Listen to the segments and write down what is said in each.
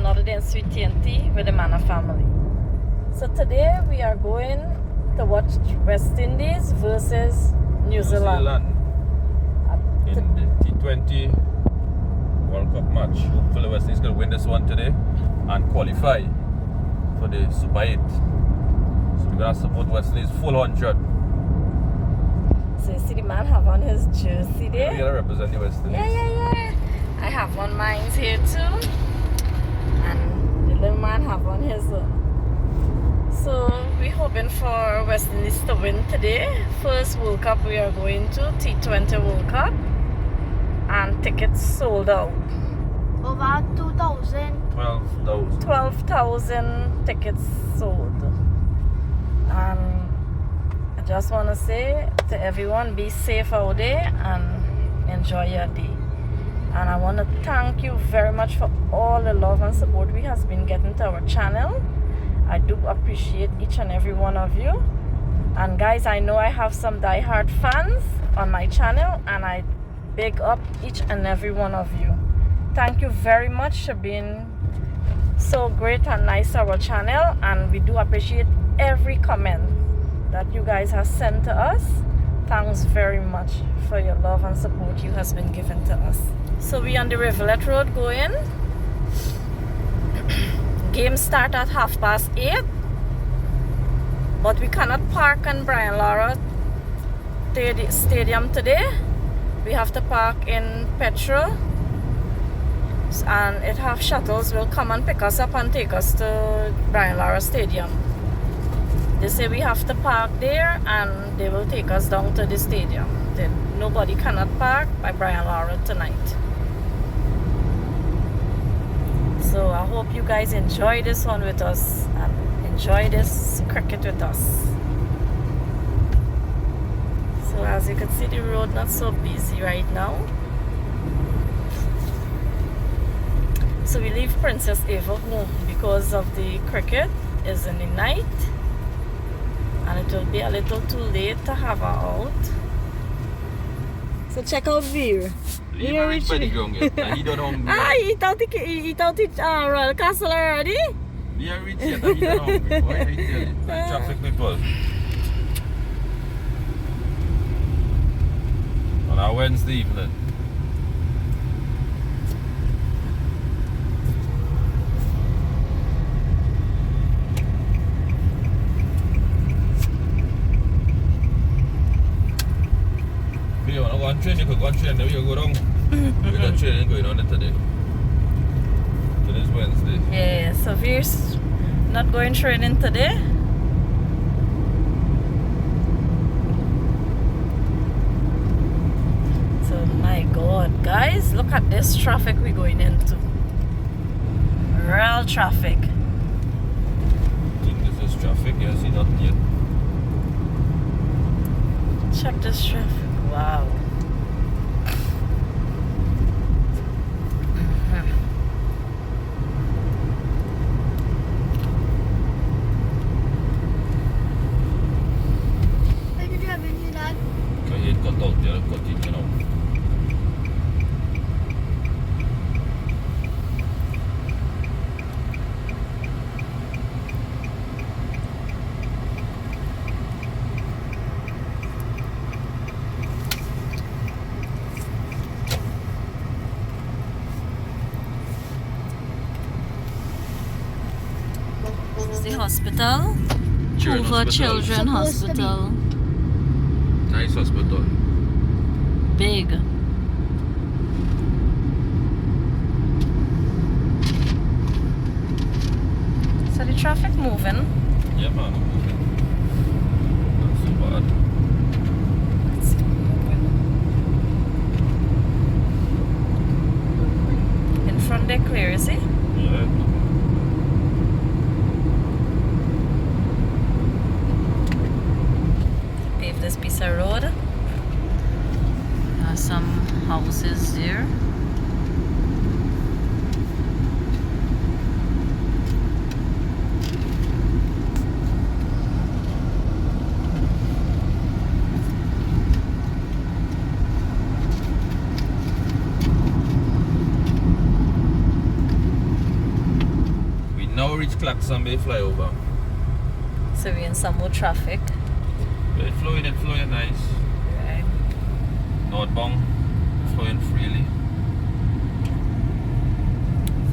another day in Sweet TNT with the Manor family. So today we are going to watch West Indies versus New Zealand. In the T20 World Cup match. Hopefully West Indies going to win this one today and qualify for the Super 8. So we're going to support West Indies full 100. So you see the man have on his jersey there? We're going to represent the West Indies. Yeah. I have on mine here too. And the little man have on his own. So we're hoping for West Indies to win today. First World Cup we are going to, T20 World Cup. And tickets sold out. Over 2,000. 12,000 tickets sold. And I just want to say to everyone, be safe out there and enjoy your day. And I want to thank you very much for all the love and support we has been getting to our channel. I do appreciate each and every one of you. And guys, I know I have some die-hard fans on my channel, and I big up each and every one of you. Thank you very much for being so great and nice to our channel, and we do appreciate every comment that you guys have sent to us. Thanks very much for your love and support you has been given to us. So we on the Rivulet Road going. Game start at 8:30, but we cannot park on Brian Lara Stadium today. We have to park in Petro, and it have shuttles will come and pick us up and take us to Brian Lara Stadium. They say we have to park there and they will take us down to the stadium. Then nobody cannot park by Brian Lara tonight. So I hope you guys enjoy this one with us and enjoy this cricket with us. So as you can see, the road not so busy right now. So we leave Princess Ava home because of the cricket is in the night, and it will be a little too late to have her out. So check out Veer. Leave him reach by the ground yet. And he don't hungry. He thought the Royal Castle already? He ain't reach yet and he don't hungry. Why are you telling? Traffic people. On a Wednesday evening. If you want to go on train, you could go on train, then you go down. With that train going on today. Today's Wednesday. Yeah, so Veer's not going training today. So my God, guys, look at this traffic we're going into. Real traffic. I think this is traffic, yes, see nothing yet. Check this traffic. Wow. Where did you have been, Dad? Okay, it cut out there, cut it, you know. This is the hospital. Children Hoover hospital. Children Supposed to be. Hospital. Nice hospital. Big. So the traffic moving. Yeah, man, moving. Not so bad. Let's see, moving. In front there clear, you see? Yeah. Pave this piece of road. There are some houses there. we reach Claxon Bay flyover. So we're in some more traffic. It's flowing nice. Right. Northbound, flowing freely.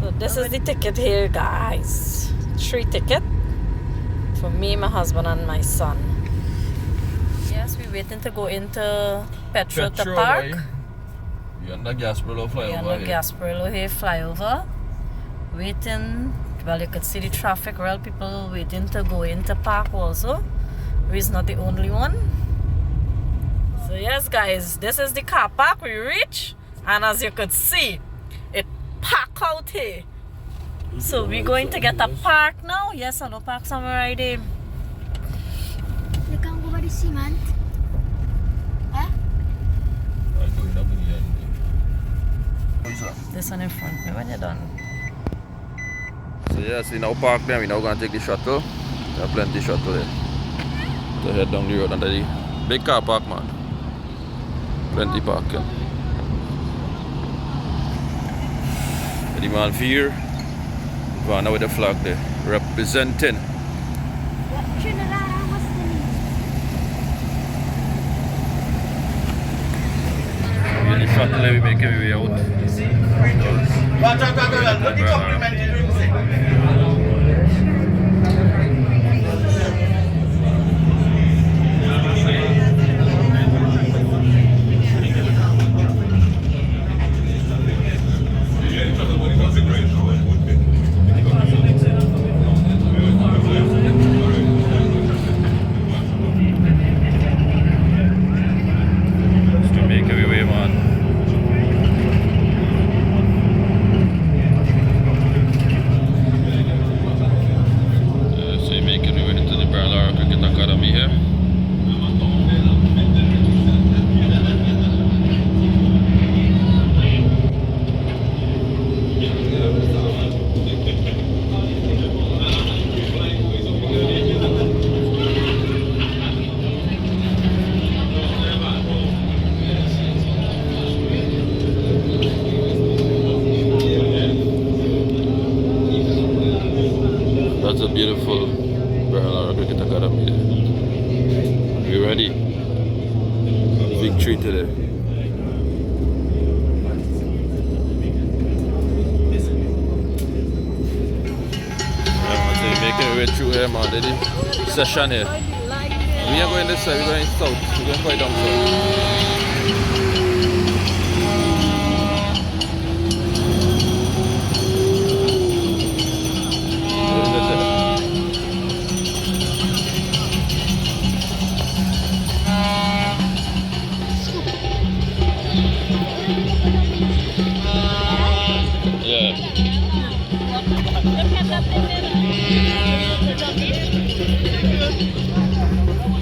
So this is the ticket here, guys. 3 tickets for me, my husband, and my son. Yes, we're waiting to go into Petro to park. We're on the Gasparilla flyover. We're on the Gasparilla here flyover. Waiting. Well, you could see the traffic. Real people waiting to go into park also. We're not the only one. So yes, guys, this is the car park we reach, and as you could see, it packed out here. So we're going to get a park now. Yes, I know park somewhere right there. You can go by the cement. Eh? This one in front of me when you're done. So yes, we now park there. We're now going to take the shuttle. There are plenty of shuttle there. To head down the road under the big car park, man. Plenty parking. The man here, Vanna with the flag there, representing. Trinidad, what's the name? In the shuttle we make our way out. Brian Lara Cricket Academy here. That's a beautiful Brian Lara Cricket Academy. We're ready. Victory today. Making our way through here, man. The session here. We are going this side, we're going south. We're going quite down south.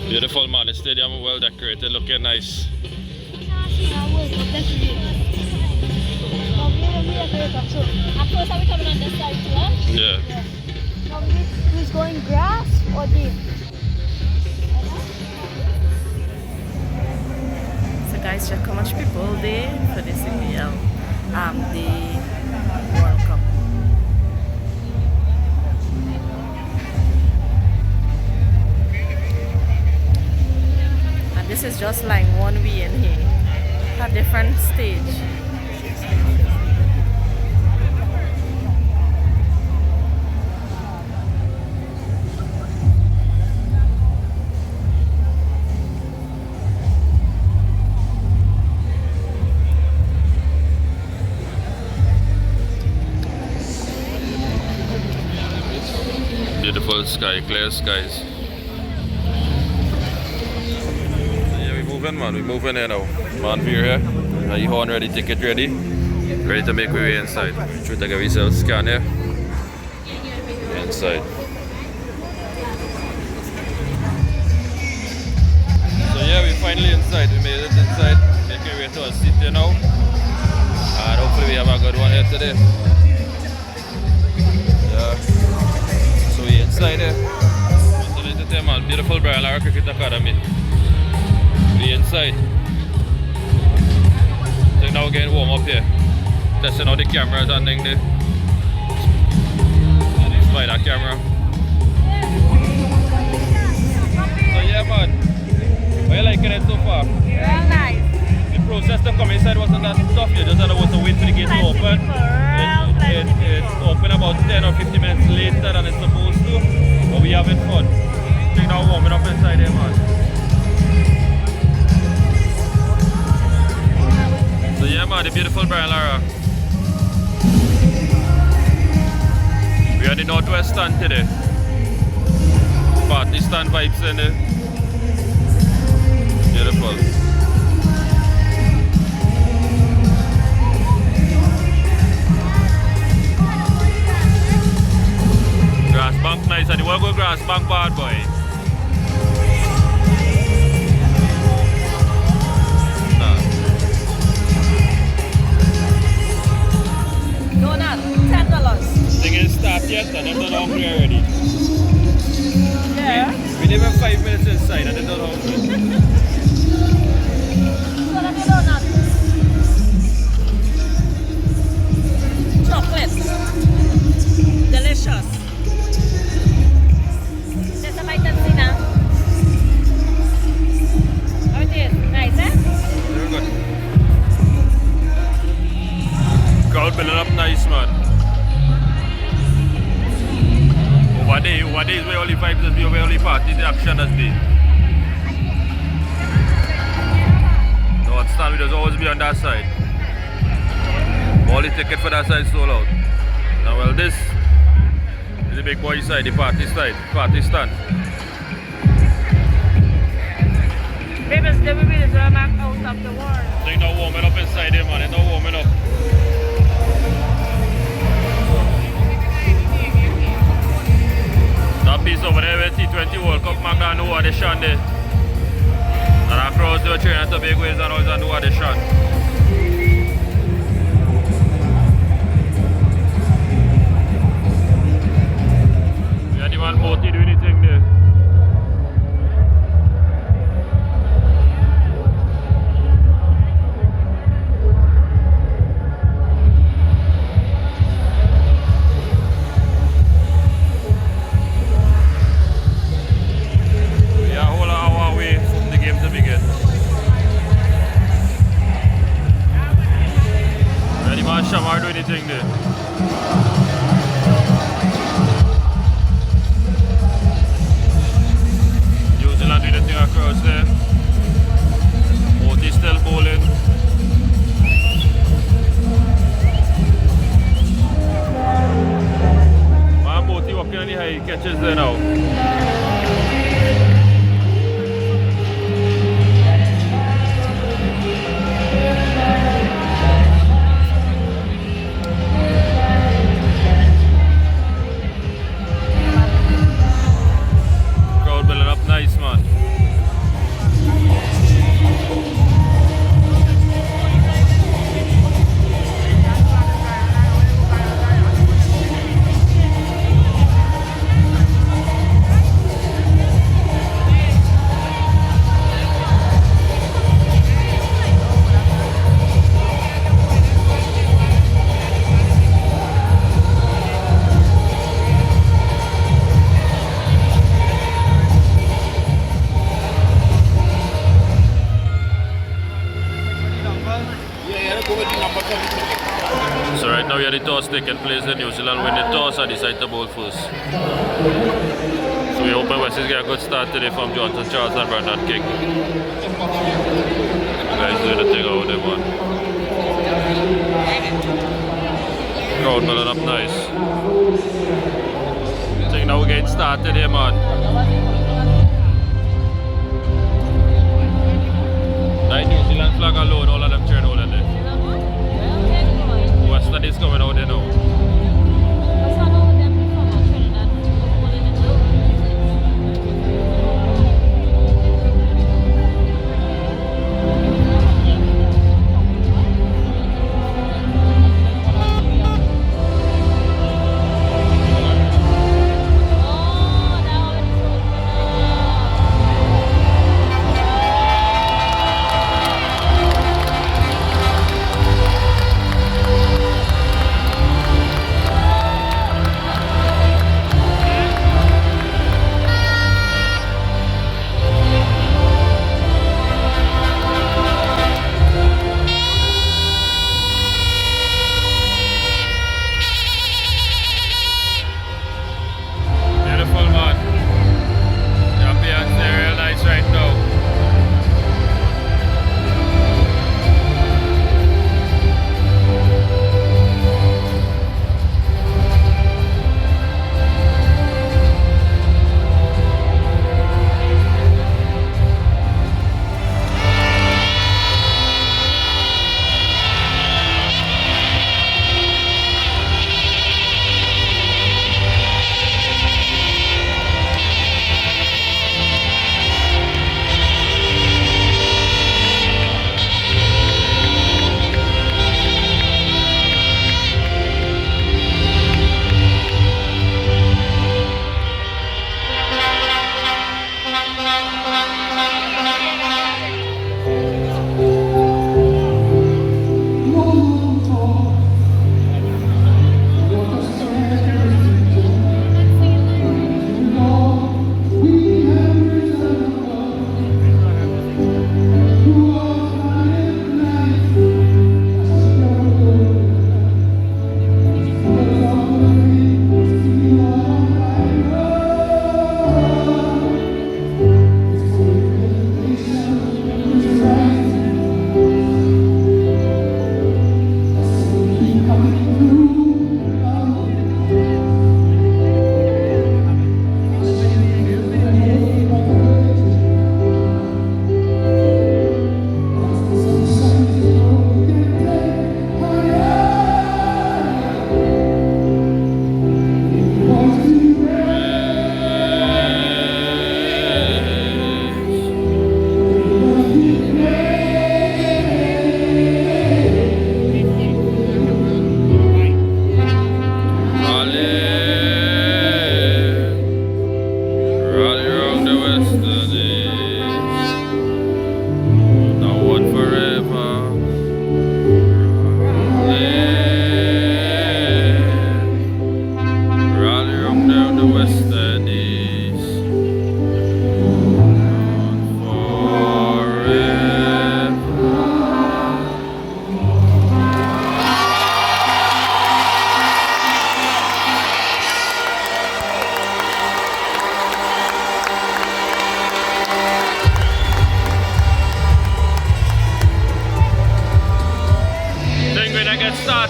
Beautiful, man. The stadium well decorated, looking nice. At first, are we coming on this side too? Yeah. Who's going grass or deep? So guys, check how much people there for this the World Cup. And this is just like one way in here, a different stage. Beautiful sky, clear skies. Yeah, we're moving, man. We're moving here now. Man, we're here. The horn ready, ticket ready. Ready to make our way inside. Should take a visa scan here. Inside. So yeah, we're finally inside. We made it inside. Make our way to our seat here now. And hopefully we have a good one here today. Yeah. So we're inside here. Man, beautiful Brian Lara Cricket Academy. We're inside. So now we're getting warm up here. Testing out the cameras and things there. Spider camera experience so far? Real nice. The process to come inside wasn't that tough. You just had to wait for the gate to open. It's open about 10 or 15 minutes later than it's supposed to. But we having fun. They're now warming up inside here, man. So yeah, man, the beautiful Brian Lara. We are in the northwest stand today. Party stand vibes in there. Beautiful. Grass bank nice, and you want to go grass bank bad boy. Donut, $10. Thing is start yet and they're not hungry already. Yeah. We live in 5 minutes inside and they're not hungry. So let me donut. Chocolate. Delicious. Just a bite and see now. How it is? Nice, eh? Very good. Crowd building up nice, man. Over there is where all the vibes has been, where all the parties, the action has been. North stand, we just always be on that side. All the ticket for that side sold out. Now, well, this is the big boy side, the party stand. Babies, they will be the German out of the world. They're now warming up inside here, man. They're now warming up. That piece over there with T20 World Cup, man, I know what they shot there. And across the Trinidad and Tobago is and always know what they shot. We had the man boat do anything there. Shamar do anything there. New Zealand doing anything across there. Moti still bowling. Man, Moti walking on the high catches there now. Nice, man. So right now we have the toss taking place in New Zealand. Win the toss and decide to bowl first. So we hope West is get a good start today from Johnson Charles and Brandon King. The guys doing the thing over there, man. Crowd building up nice. I think now we're getting started here, man. That New Zealand flag alone, all of them cheering over there. Western is coming out there now.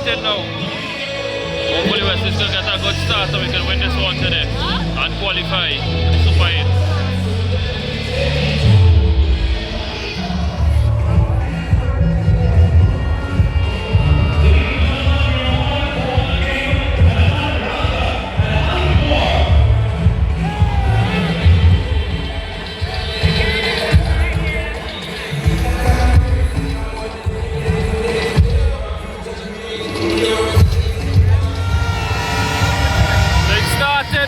started now. Hopefully West Indies will get a good start so we can win this one today and qualify for the Super 8.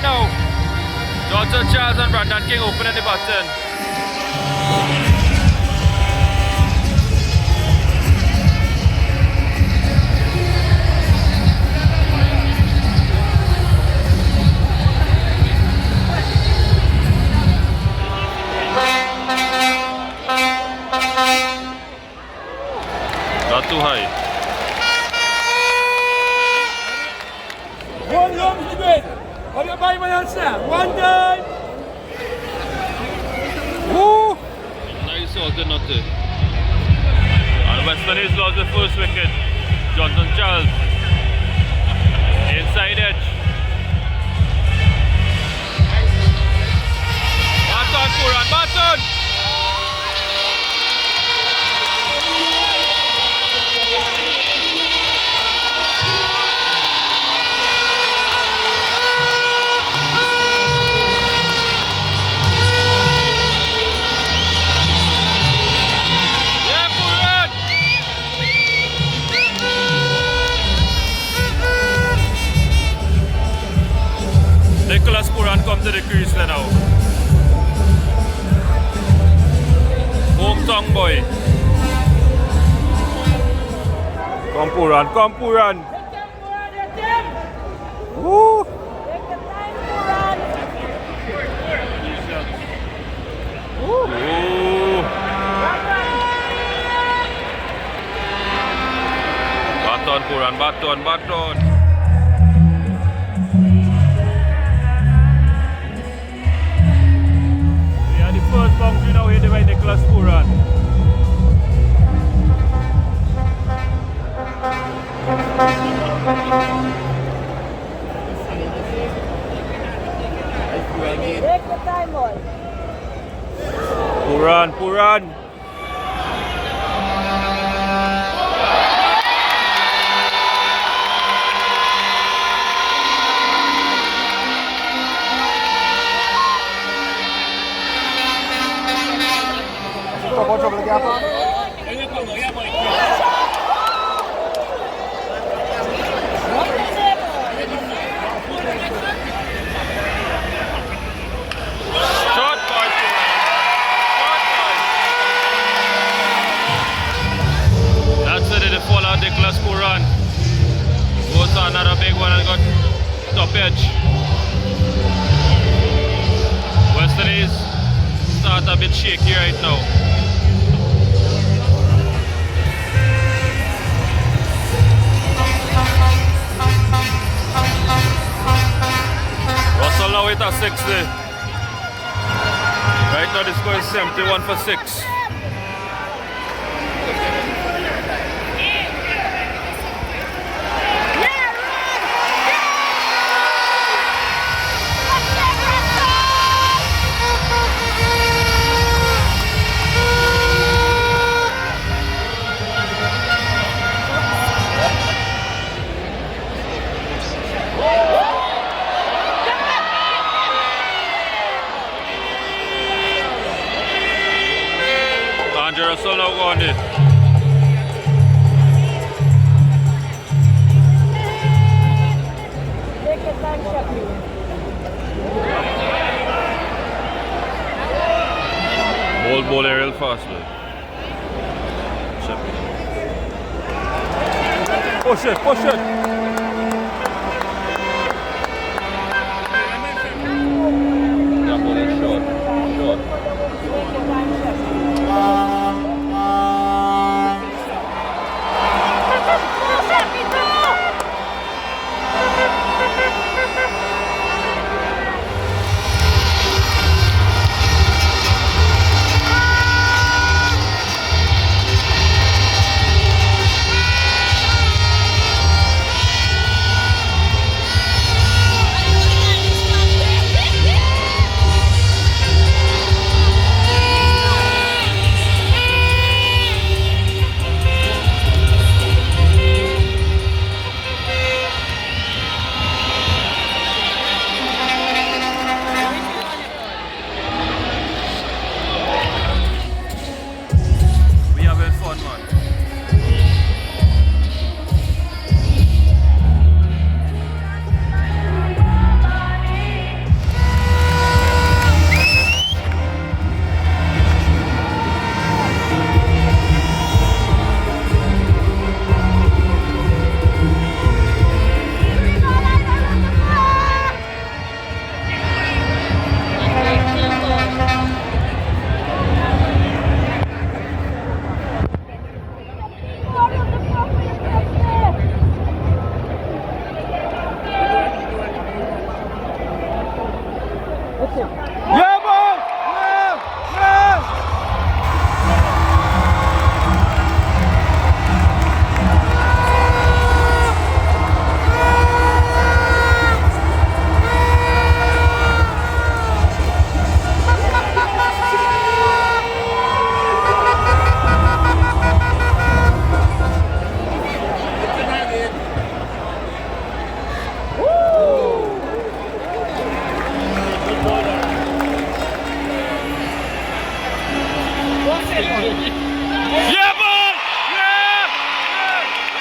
Now, Johnson Charles and Brandon King opening the baton. Not too high. One long to win. Hold your body, my answer. One done. Woo! Nice out the nutter. And West Indies lost the first wicket. Johnson Charles. Inside edge. Baton, Puran, baton! Nicholas Puran come to the crease now. Hometown boy. Come Puran, come Puran. Woo! Baton Puran, baton, baton. First boundary now headed by Nicholas Puran. Take the time, boy. Puran. Nicholas Puran goes to another big one and got top edge. West Indies start a bit shaky right now. Russell now with a 60. Right now the score is 71 for 6. Russell now going in. Take your time, Shafi. Ball aerial fast, man. Push it. That ball is short. Take your time, Shafi. him. Yeah, ball! Yeah! Yeah! Yeah, ball! Yeah!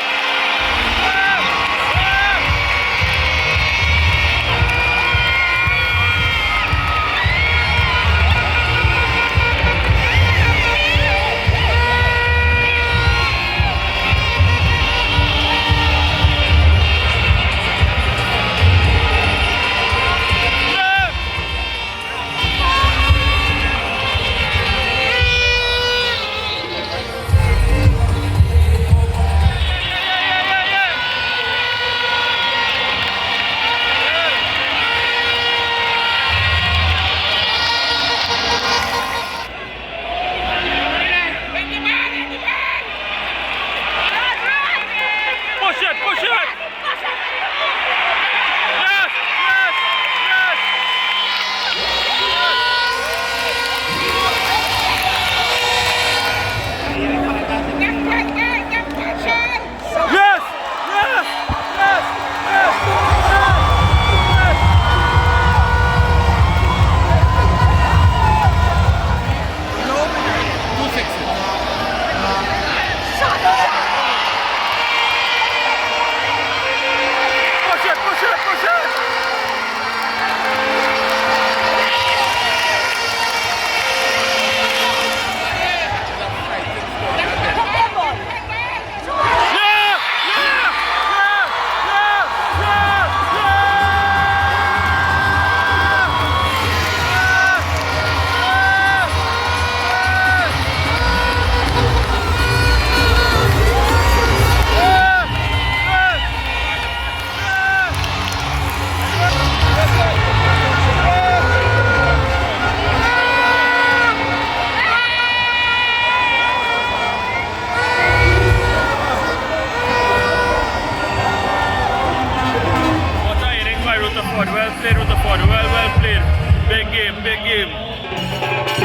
Push it! Push it! Yes! Yes! Yes! Yes! Yes! Yes! Yes! Yes! You fix it. Push it! Push it! Push it! Yeah! Yeah! Yeah! Yeah! What a innings by Rutherford. Well played, Rutherford. Well played. Big game, big game.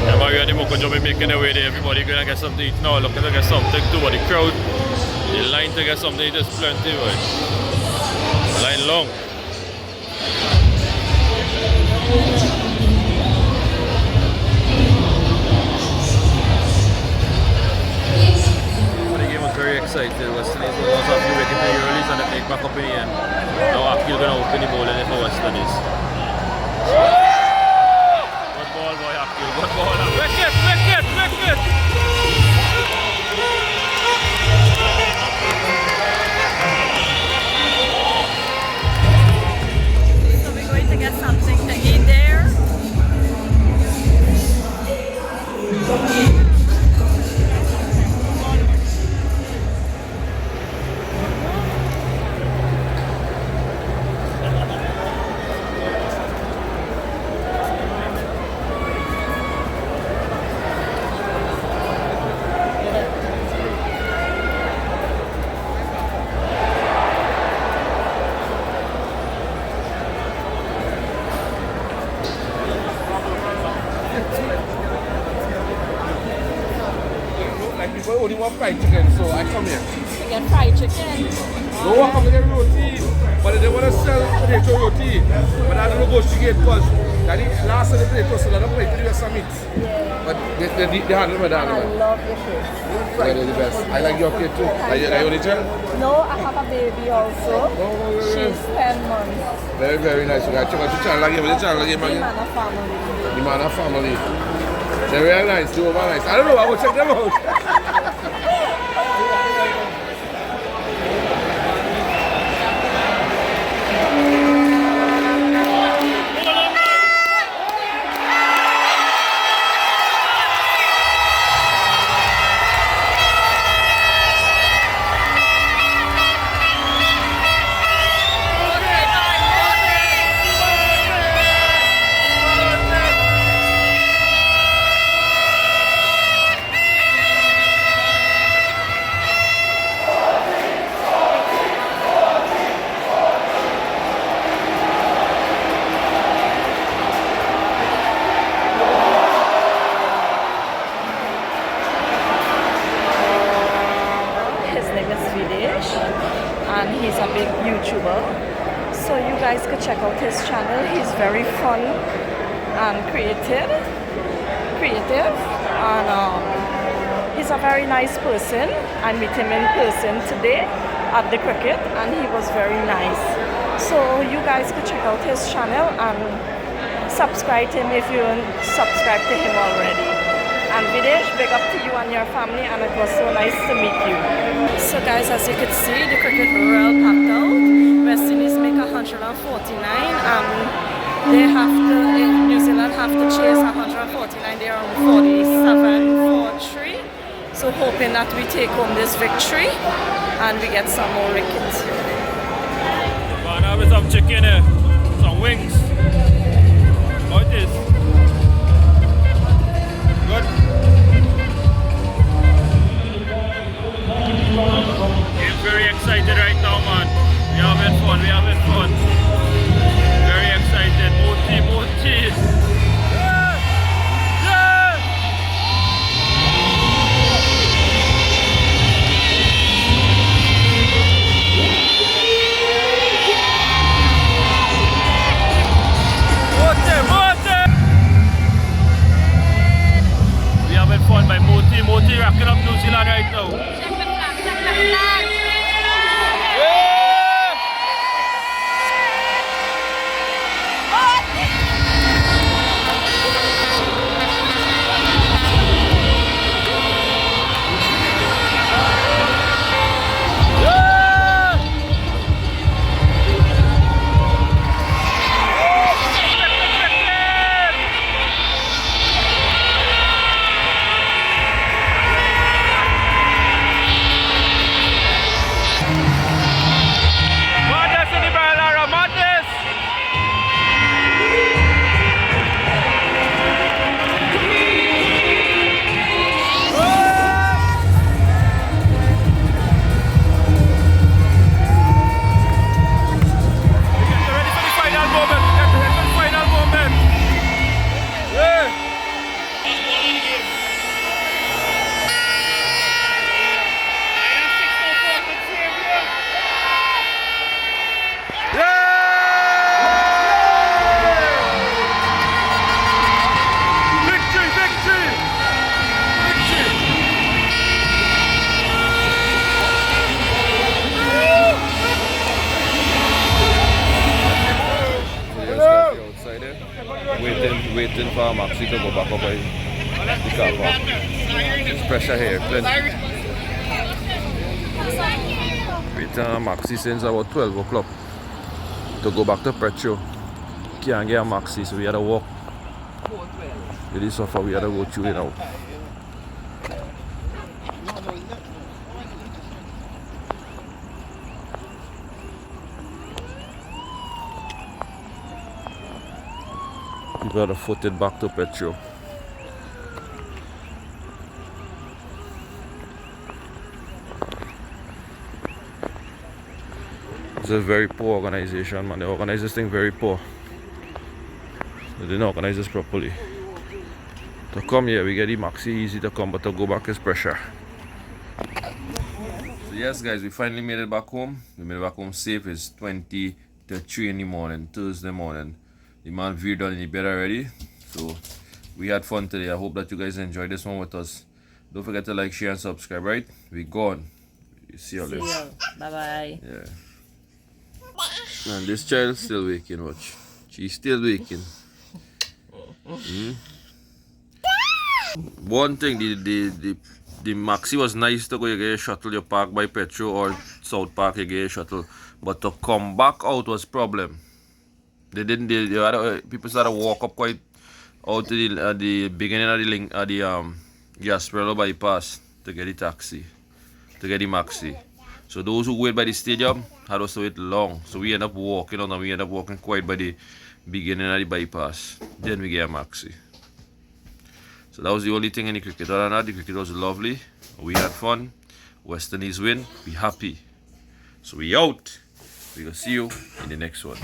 Yeah, Mario and the Moko job in making their way there. Everybody gonna get something to eat now. Looking to get something too, but the crowd, the line to get something is plenty, boy. Line long. The game was very exciting. West Indies was a few wickets in the early and they take back up in the end. Now Akil gonna open the bowling for West Indies. Good ball, boy, Akil. Good ball. Wicket, wicket, wicket. So we're going to get something to eat there. Like people only want fried chicken, so I come here. To get fried chicken. No one come to get roti, but they want to sell potato roti. But I don't know go straight because that is last of the potato, so they don't play the rest of meat. But they handle my dad. I love your kids. They're the best. I like your kid too. Are you only child? No, I have a baby also. Oh, She's 10 months. very, very nice. You got to check out the channel again. What's the channel again, The man? man of family. The man of family. They're real nice, too, over nice. I don't know, I will check them out. name is Videsh, and he's a big YouTuber. So you guys could check out his channel. He's very fun and creative, and he's a very nice person. I met him in person today at the cricket, and he was very nice. So you guys could check out his channel and subscribe to him if you haven't subscribed to him already. And Videsh, big up to you and your family, and it was so nice to meet you. So guys, as you could see, the cricket world packed out. West Indies make 149, and they have to, New Zealand have to chase 149. They are on 47 for 3. So hoping that we take home this victory and we get some more wickets. Gonna have some chicken here, some wings. How it is? Good. I'm very excited right now, man. We having fun. Very excited. Moti. Yeah! Yeah! Moti! We having fun by Moti rocking up New Zealand right now. Waiting for Maxi to go back up by the car park. There's pressure here, plenty. Waiting on Maxi since about 12 o'clock to go back to Petro. Can't get a Maxi, so we had to walk. Really suffer, we had to go through it now. People had to foot it back to Petro. It's a very poor organization, man. They organize this thing very poor. They didn't organize this properly. To come here, we get the Maxi easy to come, but to go back is pressure. So yes guys, we finally made it back home. We made it back home safe. It's 20 to 3 in the morning, Thursday morning. The man veered on in the bed already. So we had fun today. I hope that you guys enjoyed this one with us. Don't forget to like, share and subscribe, right? We gone. See you later. Bye bye. Yeah. And this child still waking, watch. She's still waking. One thing, the Maxi was nice to go, you get a shuttle, you park by Petro or South Park, you get a shuttle. But to come back out was problem. They didn't. People started to walk up quite out to the beginning of the link at the Gasparilla bypass to get the taxi, to get the Maxi. So those who wait by the stadium had us to wait long. So we end up walking on, and we end up walking quite by the beginning of the bypass. Then we get a Maxi. So that was the only thing in the cricket. Other than that, the cricket was lovely. We had fun. West Indies win. We happy. So we out. We will see you in the next one.